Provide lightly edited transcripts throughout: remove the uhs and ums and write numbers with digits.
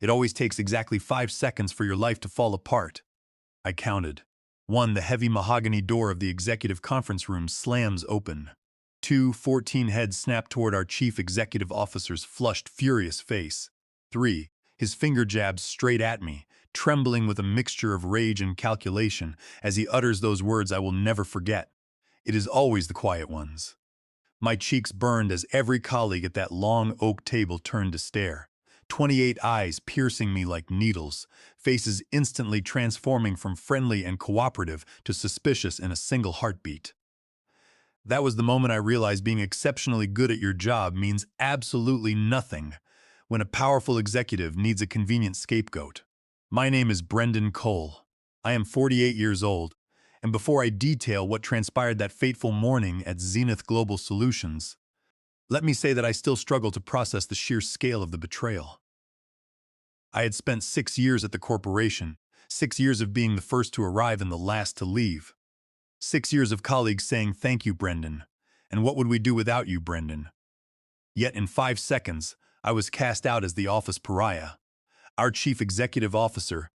It always takes exactly 5 seconds for your life to fall apart. I counted. 1. The heavy mahogany door of the executive conference room slams open. 2. 14 heads snap toward our chief executive officer's flushed, furious face. 3. His finger jabs straight at me, trembling with a mixture of rage and calculation as he utters those words I will never forget. It is always the quiet ones. My cheeks burned as every colleague at that long oak table turned to stare. 28 eyes piercing me like needles, faces instantly transforming from friendly and cooperative to suspicious in a single heartbeat. That was the moment I realized being exceptionally good at your job means absolutely nothing when a powerful executive needs a convenient scapegoat. My name is Brendan Cole. I am 48 years old, and before I detail what transpired that fateful morning at Zenith Global Solutions, let me say that I still struggle to process the sheer scale of the betrayal. I had spent 6 years at the corporation, 6 years of being the first to arrive and the last to leave. 6 years of colleagues saying, "Thank you, Brendan," and "What would we do without you, Brendan?" Yet in 5 seconds, I was cast out as the office pariah. Our chief executive officer,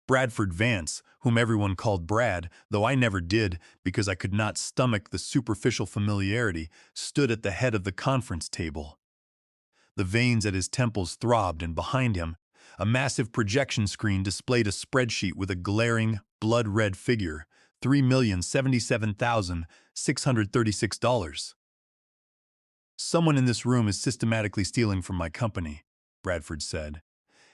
Bradford Vance, whom everyone called Brad, though I never did because I could not stomach the superficial familiarity, stood at the head of the conference table. The veins at his temples throbbed, and behind him, a massive projection screen displayed a spreadsheet with a glaring, blood-red figure, $3,077,636. "Someone in this room is systematically stealing from my company," Bradford said,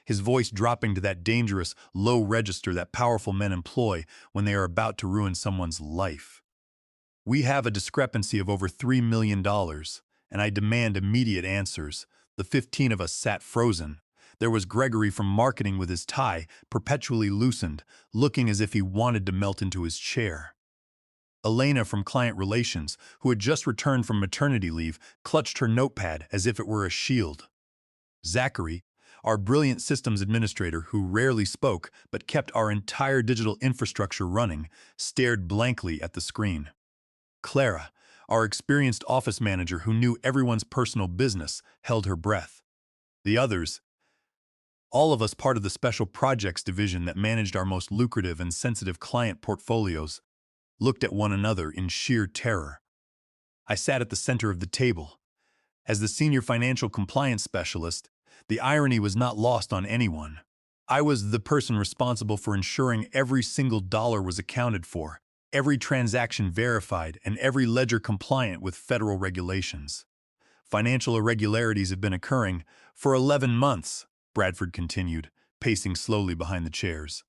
his voice dropping to that dangerous, low register that powerful men employ when they are about to ruin someone's life. "We have a discrepancy of over $3 million, and I demand immediate answers." The 15 of us sat frozen. There was Gregory from marketing with his tie perpetually loosened, looking as if he wanted to melt into his chair. Elena from client relations, who had just returned from maternity leave, clutched her notepad as if it were a shield. Zachary, our brilliant systems administrator who rarely spoke but kept our entire digital infrastructure running, stared blankly at the screen. Clara, our experienced office manager who knew everyone's personal business, held her breath. The others, all of us part of the special projects division that managed our most lucrative and sensitive client portfolios, looked at one another in sheer terror. I sat at the center of the table. As the senior financial compliance specialist, the irony was not lost on anyone. I was the person responsible for ensuring every single dollar was accounted for, every transaction verified, and every ledger compliant with federal regulations. "Financial irregularities have been occurring for 11 months, Bradford continued, pacing slowly behind the chairs.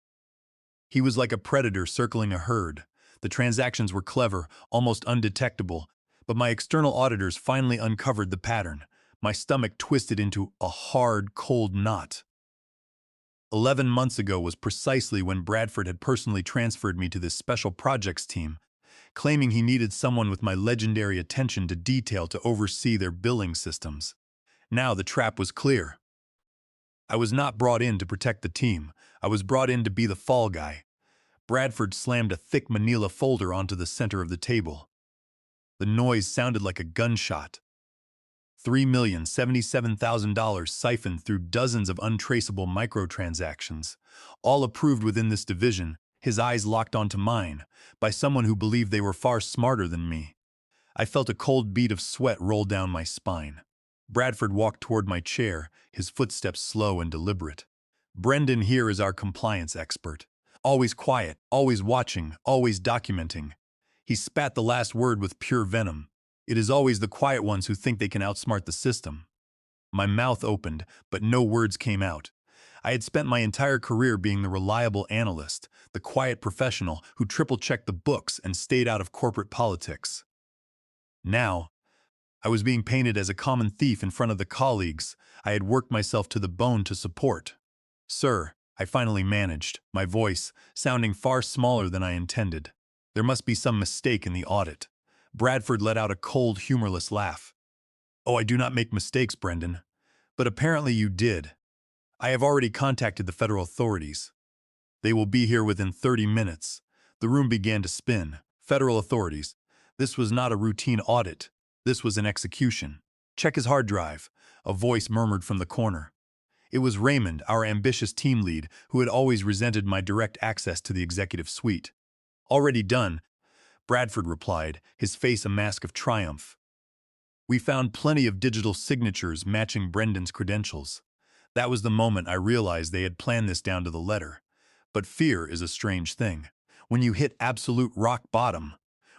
He was like a predator circling a herd. The transactions were clever, almost undetectable, but my external auditors finally uncovered the pattern. My stomach twisted into a hard, cold knot. 11 months ago was precisely when Bradford had personally transferred me to this special projects team, claiming he needed someone with my legendary attention to detail to oversee their billing systems. Now the trap was clear. I was not brought in to protect the team. I was brought in to be the fall guy. Bradford slammed a thick manila folder onto the center of the table. The noise sounded like a gunshot. $3,077,000 siphoned through dozens of untraceable microtransactions, all approved within this division, his eyes locked onto mine, by someone who believed they were far smarter than me. I felt a cold bead of sweat roll down my spine. Bradford walked toward my chair, his footsteps slow and deliberate. "Brendan here is our compliance expert. Always quiet, always watching, always documenting." He spat the last word with pure venom. "It is always the quiet ones who think they can outsmart the system." My mouth opened, but no words came out. I had spent my entire career being the reliable analyst, the quiet professional who triple-checked the books and stayed out of corporate politics. Now, I was being painted as a common thief in front of the colleagues I had worked myself to the bone to support. "Sir," I finally managed, my voice sounding far smaller than I intended. "There must be some mistake in the audit." Bradford let out a cold, humorless laugh. "Oh, I do not make mistakes, Brendan. But apparently you did. I have already contacted the federal authorities. They will be here within 30 minutes. The room began to spin. Federal authorities. This was not a routine audit. This was an execution. "Check his hard drive," a voice murmured from the corner. It was Raymond, our ambitious team lead, who had always resented my direct access to the executive suite. "Already done," Bradford replied, his face a mask of triumph. "We found plenty of digital signatures matching Brendan's credentials." That was the moment I realized they had planned this down to the letter. But fear is a strange thing. When you hit absolute rock bottom,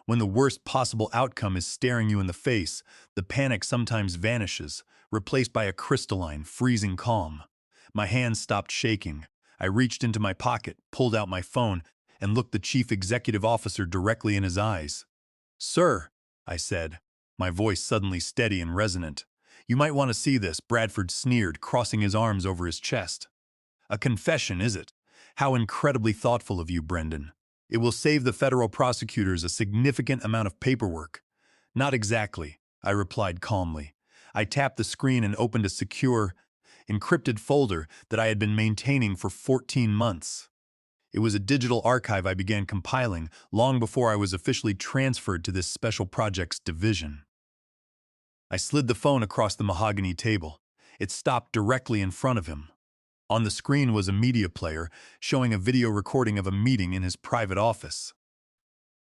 when the worst possible outcome is staring you in the face, the panic sometimes vanishes, replaced by a crystalline, freezing calm. My hands stopped shaking. I reached into my pocket, pulled out my phone, and looked the chief executive officer directly in his eyes. "Sir," I said, my voice suddenly steady and resonant. "You might want to see this," Bradford sneered, crossing his arms over his chest. "A confession, is it? How incredibly thoughtful of you, Brendan. It will save the federal prosecutors a significant amount of paperwork." "Not exactly," I replied calmly. I tapped the screen and opened a secure, encrypted folder that I had been maintaining for 14 months. It was a digital archive I began compiling long before I was officially transferred to this special projects division. I slid the phone across the mahogany table. It stopped directly in front of him. On the screen was a media player showing a video recording of a meeting in his private office.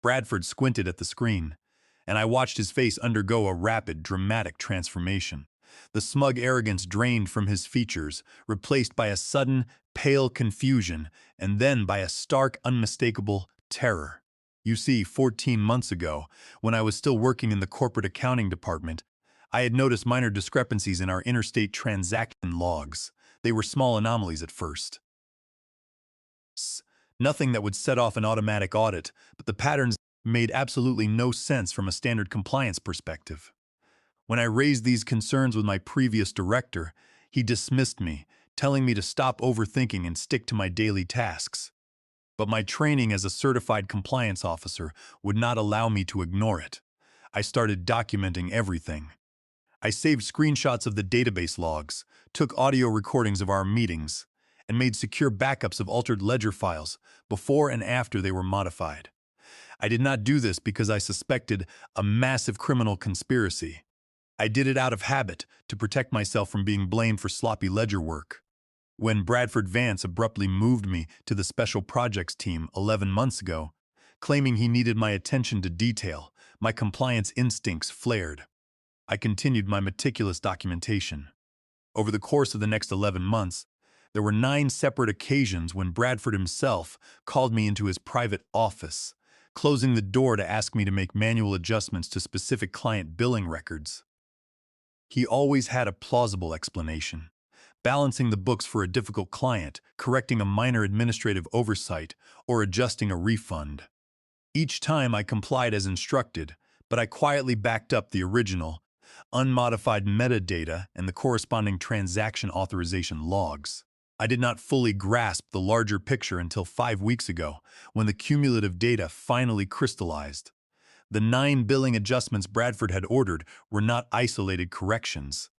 Bradford squinted at the screen, and I watched his face undergo a rapid, dramatic transformation. The smug arrogance drained from his features, replaced by a sudden, pale confusion, and then by a stark, unmistakable terror. You see, 14 months ago, when I was still working in the corporate accounting department, I had noticed minor discrepancies in our interstate transaction logs. They were small anomalies at first. Nothing that would set off an automatic audit, but the patterns made absolutely no sense from a standard compliance perspective. When I raised these concerns with my previous director, he dismissed me, telling me to stop overthinking and stick to my daily tasks. But my training as a certified compliance officer would not allow me to ignore it. I started documenting everything. I saved screenshots of the database logs, took audio recordings of our meetings, and made secure backups of altered ledger files before and after they were modified. I did not do this because I suspected a massive criminal conspiracy. I did it out of habit to protect myself from being blamed for sloppy ledger work. When Bradford Vance abruptly moved me to the Special Projects team 11 months ago, claiming he needed my attention to detail, my compliance instincts flared. I continued my meticulous documentation. Over the course of the next 11 months, there were 9 separate occasions when Bradford himself called me into his private office, closing the door to ask me to make manual adjustments to specific client billing records. He always had a plausible explanation: balancing the books for a difficult client, correcting a minor administrative oversight, or adjusting a refund. Each time I complied as instructed, but I quietly backed up the original, unmodified metadata and the corresponding transaction authorization logs. I did not fully grasp the larger picture until 5 weeks ago, when the cumulative data finally crystallized. The 9 billing adjustments Bradford had ordered were not isolated corrections.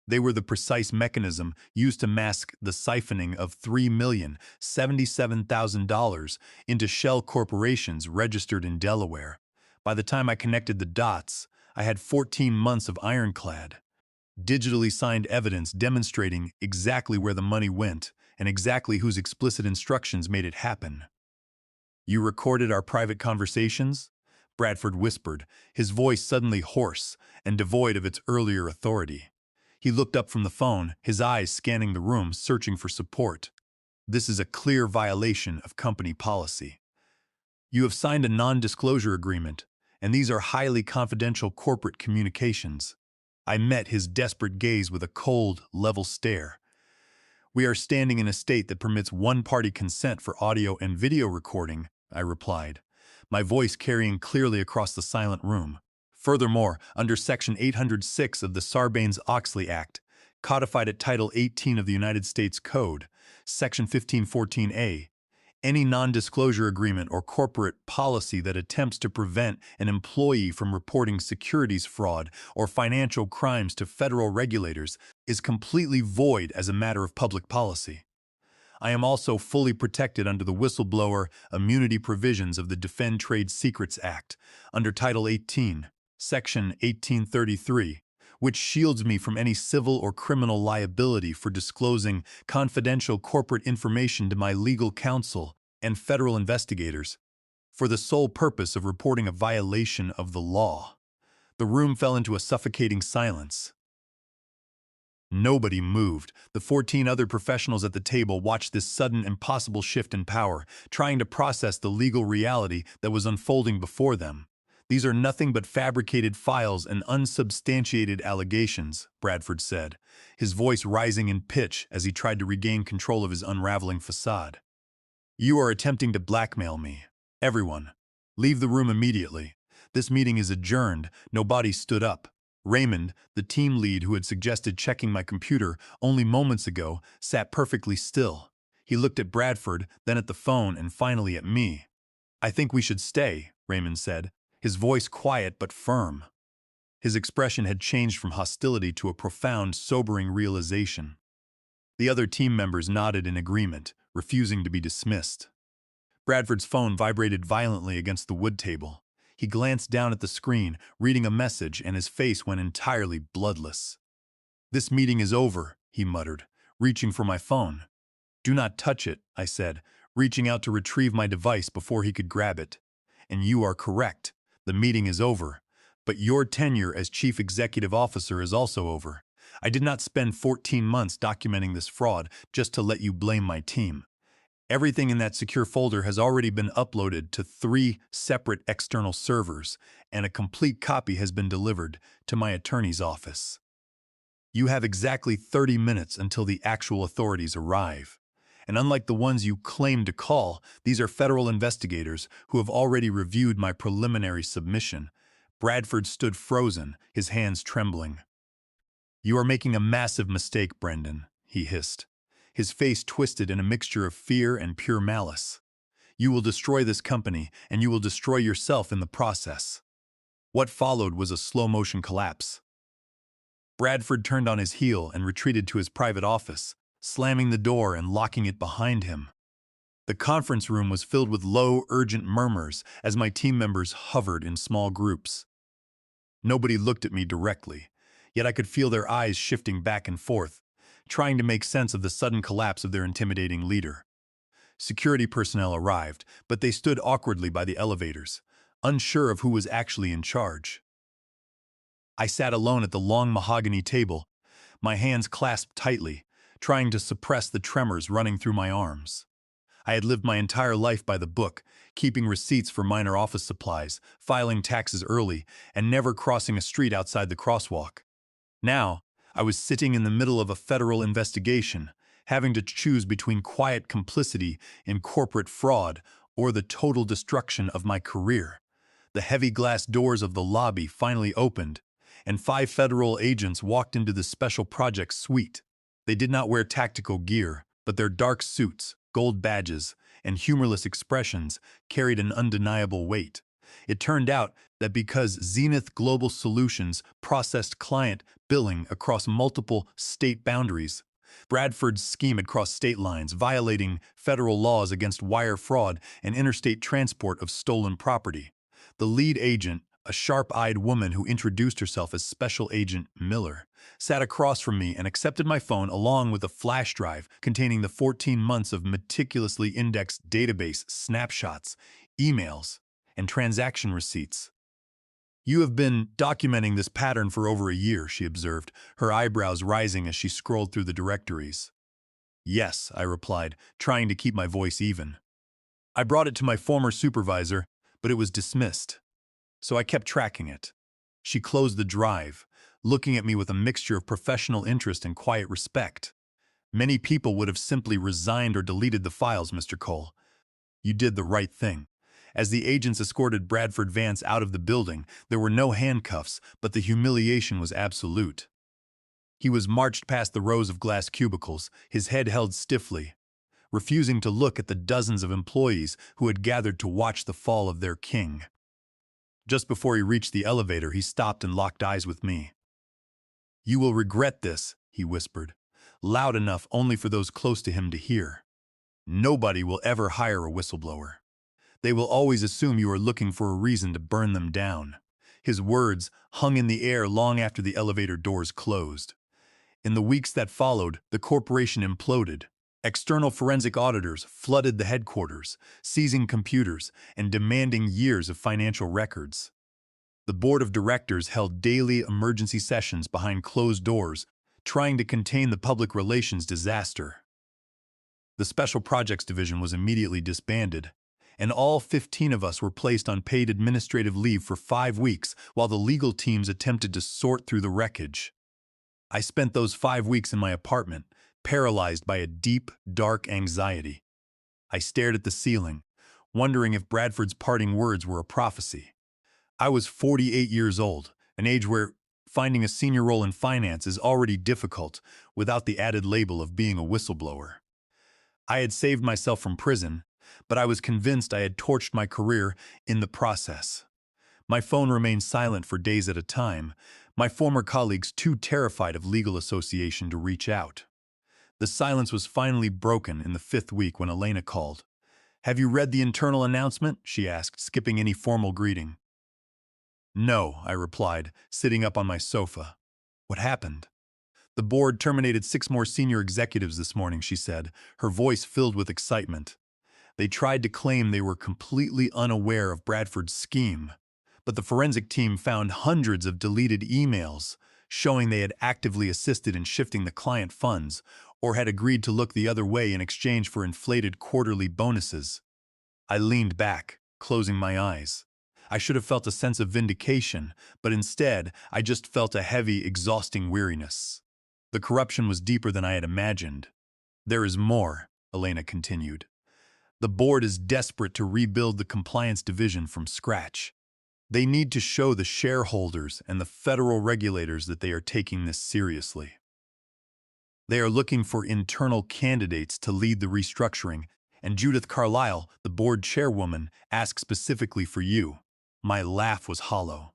They were the precise mechanism used to mask the siphoning of $3,077,000 into shell corporations registered in Delaware. By the time I connected the dots, I had 14 months of ironclad, digitally signed evidence demonstrating exactly where the money went and exactly whose explicit instructions made it happen. "You recorded our private conversations?" Bradford whispered, his voice suddenly hoarse and devoid of its earlier authority. He looked up from the phone, his eyes scanning the room, searching for support. "This is a clear violation of company policy. You have signed a non-disclosure agreement, and these are highly confidential corporate communications." I met his desperate gaze with a cold, level stare. "We are standing in a state that permits one-party consent for audio and video recording," I replied, my voice carrying clearly across the silent room. "Furthermore, under Section 806 of the Sarbanes-Oxley Act, codified at Title 18 of the United States Code, Section 1514A, any non-disclosure agreement or corporate policy that attempts to prevent an employee from reporting securities fraud or financial crimes to federal regulators is completely void as a matter of public policy. I am also fully protected under the whistleblower immunity provisions of the Defend Trade Secrets Act under Title 18, Section 1833, which shields me from any civil or criminal liability for disclosing confidential corporate information to my legal counsel and federal investigators, for the sole purpose of reporting a violation of the law. The room fell into a suffocating silence. Nobody moved. The 14 other professionals at the table watched this sudden, impossible shift in power, trying to process the legal reality that was unfolding before them. "These are nothing but fabricated files and unsubstantiated allegations," Bradford said, his voice rising in pitch as he tried to regain control of his unraveling facade. "You are attempting to blackmail me. Everyone, leave the room immediately. This meeting is adjourned." Nobody stood up. Raymond, the team lead who had suggested checking my computer only moments ago, sat perfectly still. He looked at Bradford, then at the phone, and finally at me. "I think we should stay," Raymond said, his voice quiet but firm. His expression had changed from hostility to a profound, sobering realization. The other team members nodded in agreement, refusing to be dismissed. Bradford's phone vibrated violently against the wood table. He glanced down at the screen, reading a message, and his face went entirely bloodless. "This meeting is over," he muttered, reaching for my phone. "Do not touch it," I said, reaching out to retrieve my device before he could grab it. "And you are correct. The meeting is over. But your tenure as chief executive officer is also over. I did not spend 14 months documenting this fraud just to let you blame my team. Everything in that secure folder has already been uploaded to 3 separate external servers, and a complete copy has been delivered to my attorney's office. You have exactly 30 minutes until the actual authorities arrive. And unlike the ones you claim to call, these are federal investigators who have already reviewed my preliminary submission." Bradford stood frozen, his hands trembling. "You are making a massive mistake, Brendan," he hissed, his face twisted in a mixture of fear and pure malice. "You will destroy this company, and you will destroy yourself in the process." What followed was a slow-motion collapse. Bradford turned on his heel and retreated to his private office, slamming the door and locking it behind him. The conference room was filled with low, urgent murmurs as my team members hovered in small groups. Nobody looked at me directly, yet I could feel their eyes shifting back and forth, trying to make sense of the sudden collapse of their intimidating leader. Security personnel arrived, but they stood awkwardly by the elevators, unsure of who was actually in charge. I sat alone at the long mahogany table, my hands clasped tightly, trying to suppress the tremors running through my arms. I had lived my entire life by the book, keeping receipts for minor office supplies, filing taxes early, and never crossing a street outside the crosswalk. Now, I was sitting in the middle of a federal investigation, having to choose between quiet complicity in corporate fraud or the total destruction of my career. The heavy glass doors of the lobby finally opened, and 5 federal agents walked into the special projects suite. They did not wear tactical gear, but their dark suits, gold badges, and humorless expressions carried an undeniable weight. It turned out that because Zenith Global Solutions processed client billing across multiple state boundaries, Bradford's scheme had crossed state lines, violating federal laws against wire fraud and interstate transport of stolen property. The lead agent, a sharp-eyed woman who introduced herself as Special Agent Miller, sat across from me and accepted my phone along with a flash drive containing the 14 months of meticulously indexed database snapshots, emails, and transaction receipts. "You have been documenting this pattern for over a year," she observed, her eyebrows rising as she scrolled through the directories. "Yes," I replied, trying to keep my voice even. "I brought it to my former supervisor, but it was dismissed. So I kept tracking it." She closed the drive, looking at me with a mixture of professional interest and quiet respect. "Many people would have simply resigned or deleted the files, Mr. Cole. You did the right thing." As the agents escorted Bradford Vance out of the building, there were no handcuffs, but the humiliation was absolute. He was marched past the rows of glass cubicles, his head held stiffly, refusing to look at the dozens of employees who had gathered to watch the fall of their king. Just before he reached the elevator, he stopped and locked eyes with me. "You will regret this," he whispered, loud enough only for those close to him to hear. "Nobody will ever hire a whistleblower. They will always assume you are looking for a reason to burn them down. His words hung in the air long after the elevator doors closed. In the weeks that followed, the corporation imploded. External forensic auditors flooded the headquarters, seizing computers and demanding years of financial records. The board of directors held daily emergency sessions behind closed doors, trying to contain the public relations disaster. The Special Projects Division was immediately disbanded, and all 15 of us were placed on paid administrative leave for 5 weeks while the legal teams attempted to sort through the wreckage. I spent those 5 weeks in my apartment, paralyzed by a deep, dark anxiety. I stared at the ceiling, wondering if Bradford's parting words were a prophecy. I was 48 years old, an age where finding a senior role in finance is already difficult without the added label of being a whistleblower. I had saved myself from prison, but I was convinced I had torched my career in the process. My phone remained silent for days at a time, my former colleagues too terrified of legal association to reach out. The silence was finally broken in the 5th week when Elena called. "Have you read the internal announcement?" she asked, skipping any formal greeting. "No," I replied, sitting up on my sofa. "What happened?" "The board terminated 6 more senior executives this morning," she said, her voice filled with excitement. "They tried to claim they were completely unaware of Bradford's scheme, but the forensic team found hundreds of deleted emails showing they had actively assisted in shifting the client funds or had agreed to look the other way in exchange for inflated quarterly bonuses." I leaned back, closing my eyes. I should have felt a sense of vindication, but instead, I just felt a heavy, exhausting weariness. The corruption was deeper than I had imagined. "There is more," Elena continued. "The board is desperate to rebuild the compliance division from scratch. They need to show the shareholders and the federal regulators that they are taking this seriously. They are looking for internal candidates to lead the restructuring, and Judith Carlisle, the board chairwoman, asked specifically for you." My laugh was hollow.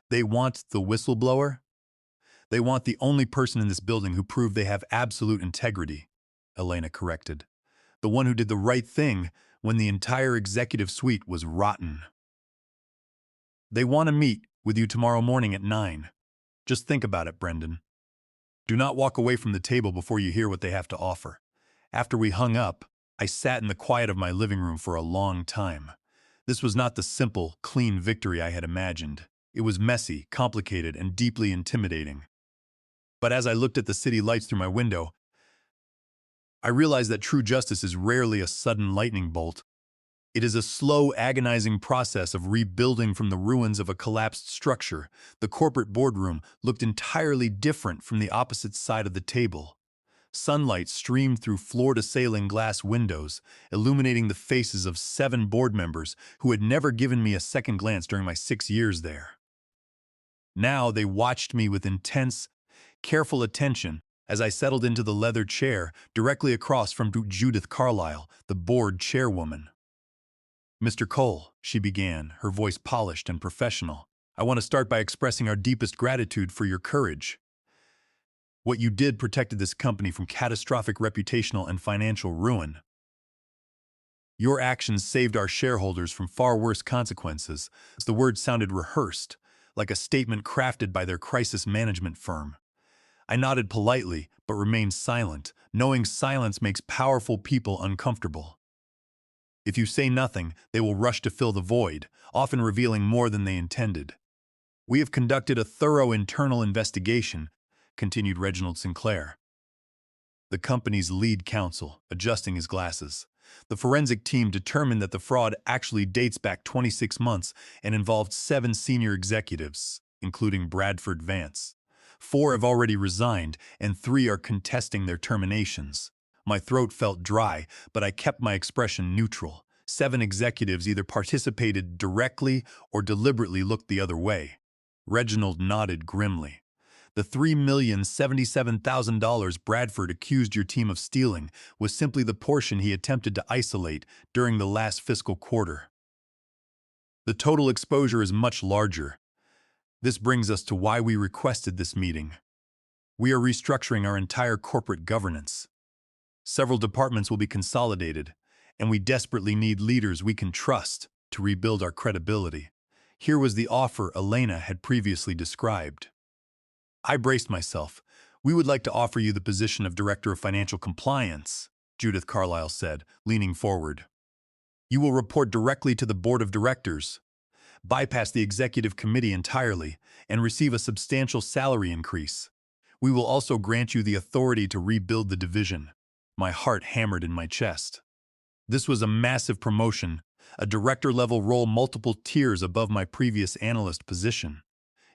"They want the whistleblower?" "They want the only person in this building who proved they have absolute integrity," Elena corrected. "The one who did the right thing when the entire executive suite was rotten." "They want to meet with you tomorrow morning at 9. Just think about it, Brendan. Do not walk away from the table before you hear what they have to offer." After we hung up, I sat in the quiet of my living room for a long time. This was not the simple, clean victory I had imagined. It was messy, complicated, and deeply intimidating. But as I looked at the city lights through my window, I realized that true justice is rarely a sudden lightning bolt. It is a slow, agonizing process of rebuilding from the ruins of a collapsed structure. The corporate boardroom looked entirely different from the opposite side of the table. Sunlight streamed through floor-to-ceiling glass windows, illuminating the faces of 7 board members who had never given me a second glance during my 6 years there. Now they watched me with intense, careful attention as I settled into the leather chair directly across from Judith Carlisle, the board chairwoman. "Mr. Cole," she began, her voice polished and professional, "I want to start by expressing our deepest gratitude for your courage. What you did protected this company from catastrophic reputational and financial ruin. Your actions saved our shareholders from far worse consequences." The words sounded rehearsed, like a statement crafted by their crisis management firm. I nodded politely, but remained silent, knowing silence makes powerful people uncomfortable. If you say nothing, they will rush to fill the void, often revealing more than they intended. "We have conducted a thorough internal investigation," continued Reginald Sinclair, the company's lead counsel, adjusting his glasses. "The forensic team determined that the fraud actually dates back 26 months and involved 7 senior executives, including Bradford Vance. 4 have already resigned, and 3 are contesting their terminations." My throat felt dry, but I kept my expression neutral. 7 executives either participated directly or deliberately looked the other way. Reginald nodded grimly. "The $3,077,000 Bradford accused your team of stealing was simply the portion he attempted to isolate during the last fiscal quarter. The total exposure is much larger. This brings us to why we requested this meeting. We are restructuring our entire corporate governance. Several departments will be consolidated, and we desperately need leaders we can trust to rebuild our credibility. Here was the offer Elena had previously described. I braced myself. "We would like to offer you the position of Director of Financial Compliance," Judith Carlyle said, leaning forward. "You will report directly to the Board of Directors, bypass the Executive Committee entirely, and receive a substantial salary increase. We will also grant you the authority to rebuild the division." My heart hammered in my chest. This was a massive promotion, a director-level role multiple tiers above my previous analyst position.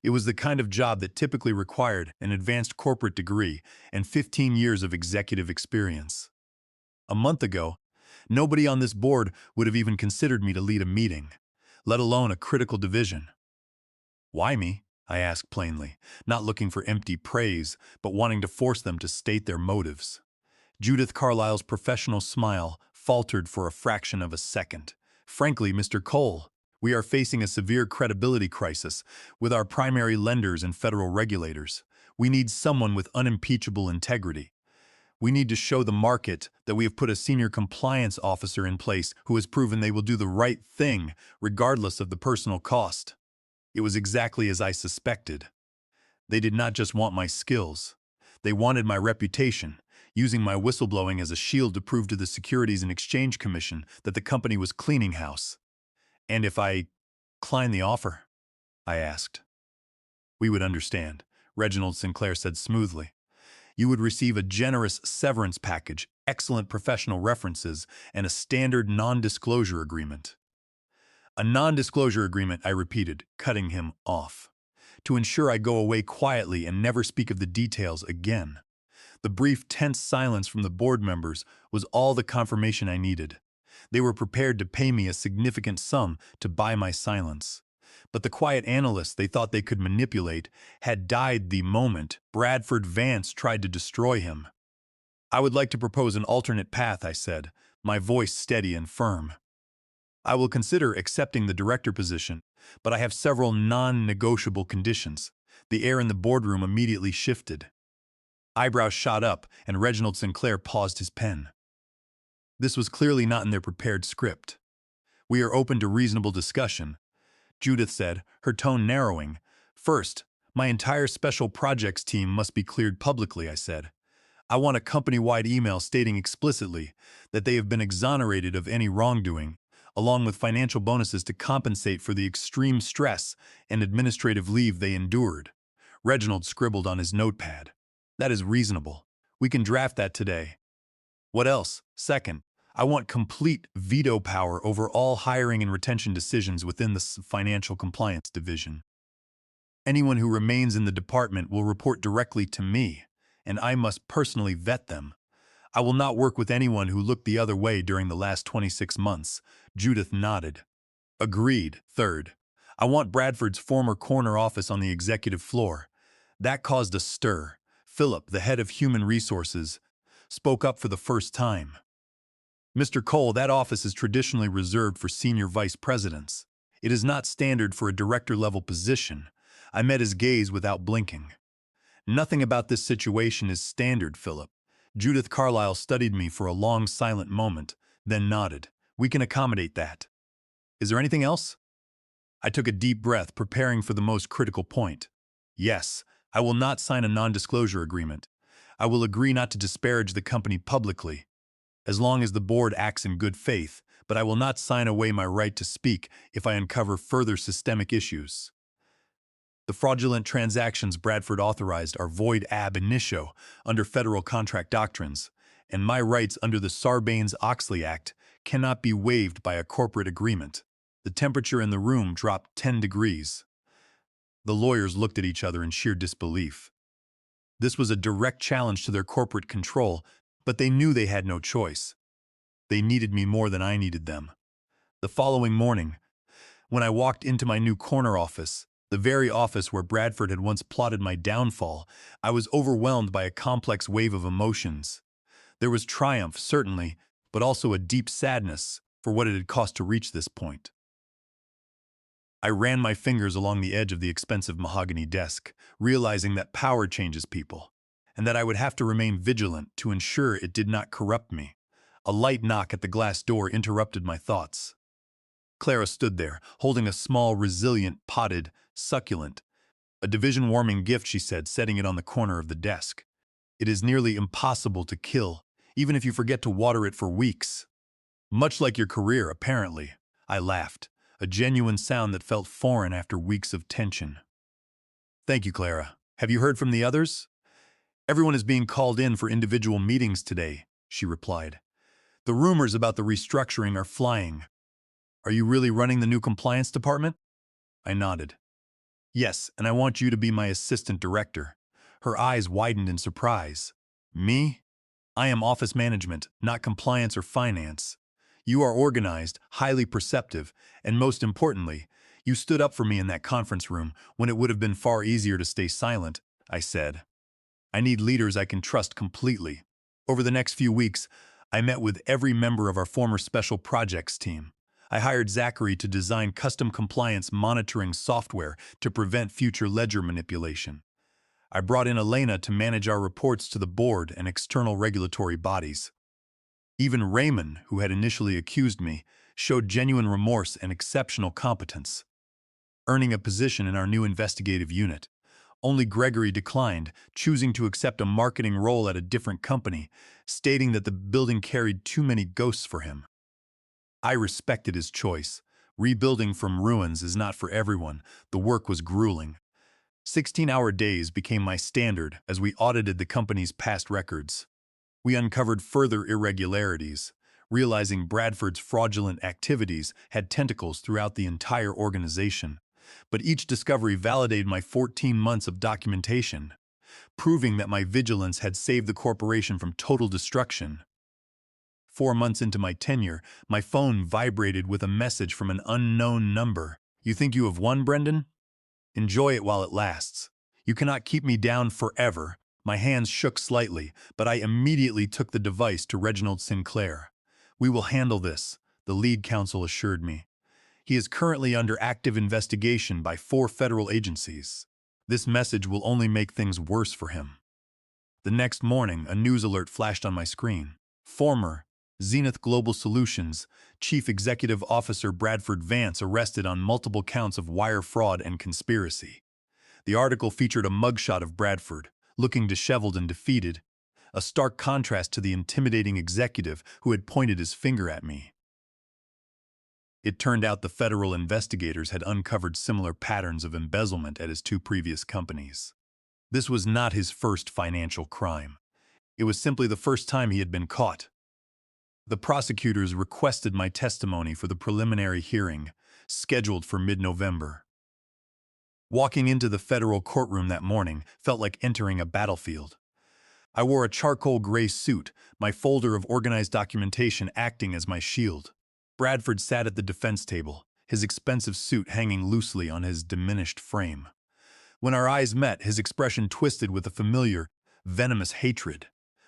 It was the kind of job that typically required an advanced corporate degree and 15 years of executive experience. A month ago, nobody on this board would have even considered me to lead a meeting, let alone a critical division. "Why me?" I asked plainly, not looking for empty praise, but wanting to force them to state their motives. Judith Carlyle's professional smile faltered for a fraction of a second. "Frankly, Mr. Cole, we are facing a severe credibility crisis with our primary lenders and federal regulators. We need someone with unimpeachable integrity. We need to show the market that we have put a senior compliance officer in place who has proven they will do the right thing regardless of the personal cost." It was exactly as I suspected. They did not just want my skills. They wanted my reputation, using my whistleblowing as a shield to prove to the Securities and Exchange Commission that the company was cleaning house. "And if I decline the offer?" I asked. "We would understand," Reginald Sinclair said smoothly. "You would receive a generous severance package, excellent professional references, and a standard non-disclosure agreement." "A non-disclosure agreement," I repeated, cutting him off. "To ensure I go away quietly and never speak of the details again." The brief, tense silence from the board members was all the confirmation I needed. They were prepared to pay me a significant sum to buy my silence. But the quiet analysts they thought they could manipulate had died the moment Bradford Vance tried to destroy him. "I would like to propose an alternate path," I said, my voice steady and firm. "I will consider accepting the director position, but I have several non-negotiable conditions." The air in the boardroom immediately shifted. Eyebrows shot up, and Reginald Sinclair paused his pen. This was clearly not in their prepared script. "We are open to reasonable discussion," Judith said, her tone narrowing. "First, my entire special projects team must be cleared publicly," I said. "I want a company-wide email stating explicitly that they have been exonerated of any wrongdoing, along with financial bonuses to compensate for the extreme stress and administrative leave they endured." Reginald scribbled on his notepad. "That is reasonable. We can draft that today." "What else?" "Second, I want complete veto power over all hiring and retention decisions within the financial compliance division. Anyone who remains in the department will report directly to me, and I must personally vet them. I will not work with anyone who looked the other way during the last 26 months. Judith nodded. "Agreed." Third, I want Bradford's former corner office on the executive floor. That caused a stir. Philip, the head of human resources, spoke up for the first time. "Mr. Cole, that office is traditionally reserved for senior vice presidents. It is not standard for a director-level position." I met his gaze without blinking. "Nothing about this situation is standard, Philip." Judith Carlyle studied me for a long, silent moment, then nodded. "We can accommodate that. Is there anything else?" I took a deep breath, preparing for the most critical point. "Yes, I will not sign a non-disclosure agreement. I will agree not to disparage the company publicly, as long as the board acts in good faith, but I will not sign away my right to speak if I uncover further systemic issues. The fraudulent transactions Bradford authorized are void ab initio under federal contract doctrines, and my rights under the Sarbanes-Oxley Act cannot be waived by a corporate agreement." The temperature in the room dropped 10 degrees. The lawyers looked at each other in sheer disbelief. This was a direct challenge to their corporate control, but they knew they had no choice. They needed me more than I needed them. The following morning, when I walked into my new corner office, the very office where Bradford had once plotted my downfall, I was overwhelmed by a complex wave of emotions. There was triumph, certainly, but also a deep sadness for what it had cost to reach this point. I ran my fingers along the edge of the expensive mahogany desk, realizing that power changes people, and that I would have to remain vigilant to ensure it did not corrupt me. A light knock at the glass door interrupted my thoughts. Clara stood there, holding a small, resilient, potted succulent. A division-warming gift, she said, setting it on the corner of the desk. It is nearly impossible to kill, even if you forget to water it for weeks. Much like your career, apparently. I laughed, a genuine sound that felt foreign after weeks of tension. Thank you, Clara. Have you heard from the others? Everyone is being called in for individual meetings today, she replied. The rumors about the restructuring are flying. Are you really running the new compliance department? I nodded. Yes, and I want you to be my assistant director. Her eyes widened in surprise. Me? I am office management, not compliance or finance. You are organized, highly perceptive, and most importantly, you stood up for me in that conference room when it would have been far easier to stay silent, I said. I need leaders I can trust completely. Over the next few weeks, I met with every member of our former special projects team. I hired Zachary to design custom compliance monitoring software to prevent future ledger manipulation. I brought in Elena to manage our reports to the board and external regulatory bodies. Even Raymond, who had initially accused me, showed genuine remorse and exceptional competence, earning a position in our new investigative unit. Only Gregory declined, choosing to accept a marketing role at a different company, stating that the building carried too many ghosts for him. I respected his choice. Rebuilding from ruins is not for everyone. The work was grueling. 16-hour days became my standard as we audited the company's past records. We uncovered further irregularities, realizing Bradford's fraudulent activities had tentacles throughout the entire organization. But each discovery validated my 14 months of documentation, proving that my vigilance had saved the corporation from total destruction. 4 months into my tenure, my phone vibrated with a message from an unknown number. You think you have won, Brendan? Enjoy it while it lasts. You cannot keep me down forever. My hands shook slightly, but I immediately took the device to Reginald Sinclair. We will handle this, the lead counsel assured me. He is currently under active investigation by 4 federal agencies. This message will only make things worse for him. The next morning, a news alert flashed on my screen. Former Zenith Global Solutions Chief Executive Officer Bradford Vance arrested on multiple counts of wire fraud and conspiracy. The article featured a mugshot of Bradford, looking disheveled and defeated, a stark contrast to the intimidating executive who had pointed his finger at me. It turned out the federal investigators had uncovered similar patterns of embezzlement at his 2 previous companies. This was not his first financial crime. It was simply the first time he had been caught. The prosecutors requested my testimony for the preliminary hearing, scheduled for mid-November. Walking into the federal courtroom that morning felt like entering a battlefield. I wore a charcoal gray suit, my folder of organized documentation acting as my shield. Bradford sat at the defense table, his expensive suit hanging loosely on his diminished frame. When our eyes met, his expression twisted with a familiar, venomous hatred.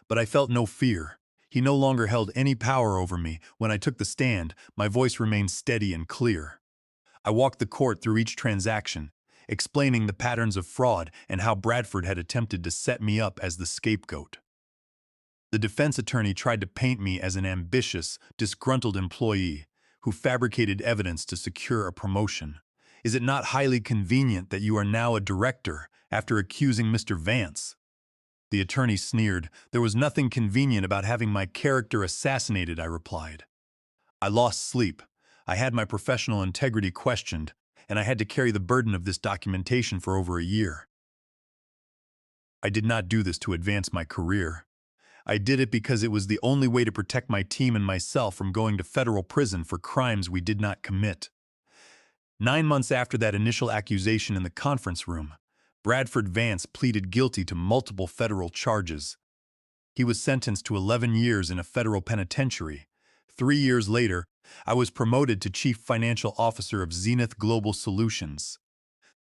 But I felt no fear. He no longer held any power over me. When I took the stand, my voice remained steady and clear. I walked the court through each transaction, explaining the patterns of fraud and how Bradford had attempted to set me up as the scapegoat. The defense attorney tried to paint me as an ambitious, disgruntled employee who fabricated evidence to secure a promotion. Is it not highly convenient that you are now a director after accusing Mr. Vance? The attorney sneered. There was nothing convenient about having my character assassinated, I replied. I lost sleep. I had my professional integrity questioned, and I had to carry the burden of this documentation for over a year. I did not do this to advance my career. I did it because it was the only way to protect my team and myself from going to federal prison for crimes we did not commit. 9 months after that initial accusation in the conference room, Bradford Vance pleaded guilty to multiple federal charges. He was sentenced to 11 years in a federal penitentiary. 3 years later, I was promoted to Chief Financial Officer of Zenith Global Solutions.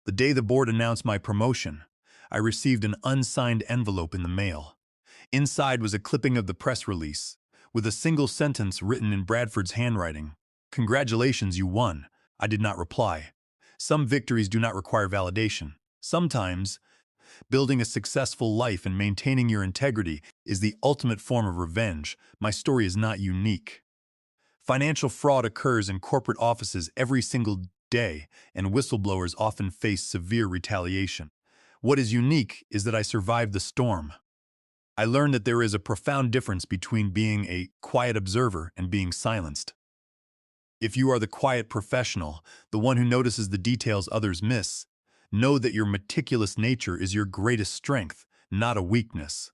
The day the board announced my promotion, I received an unsigned envelope in the mail. Inside was a clipping of the press release, with a single sentence written in Bradford's handwriting. "Congratulations, you won." I did not reply. Some victories do not require validation. Sometimes, building a successful life and maintaining your integrity is the ultimate form of revenge. My story is not unique. Financial fraud occurs in corporate offices every single day, and whistleblowers often face severe retaliation. What is unique is that I survived the storm. I learned that there is a profound difference between being a quiet observer and being silenced. If you are the quiet professional, the one who notices the details others miss, know that your meticulous nature is your greatest strength, not a weakness.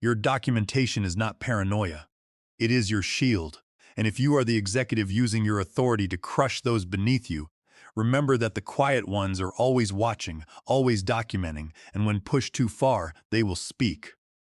Your documentation is not paranoia. It is your shield. And if you are the executive using your authority to crush those beneath you, remember that the quiet ones are always watching, always documenting, and when pushed too far, they will speak.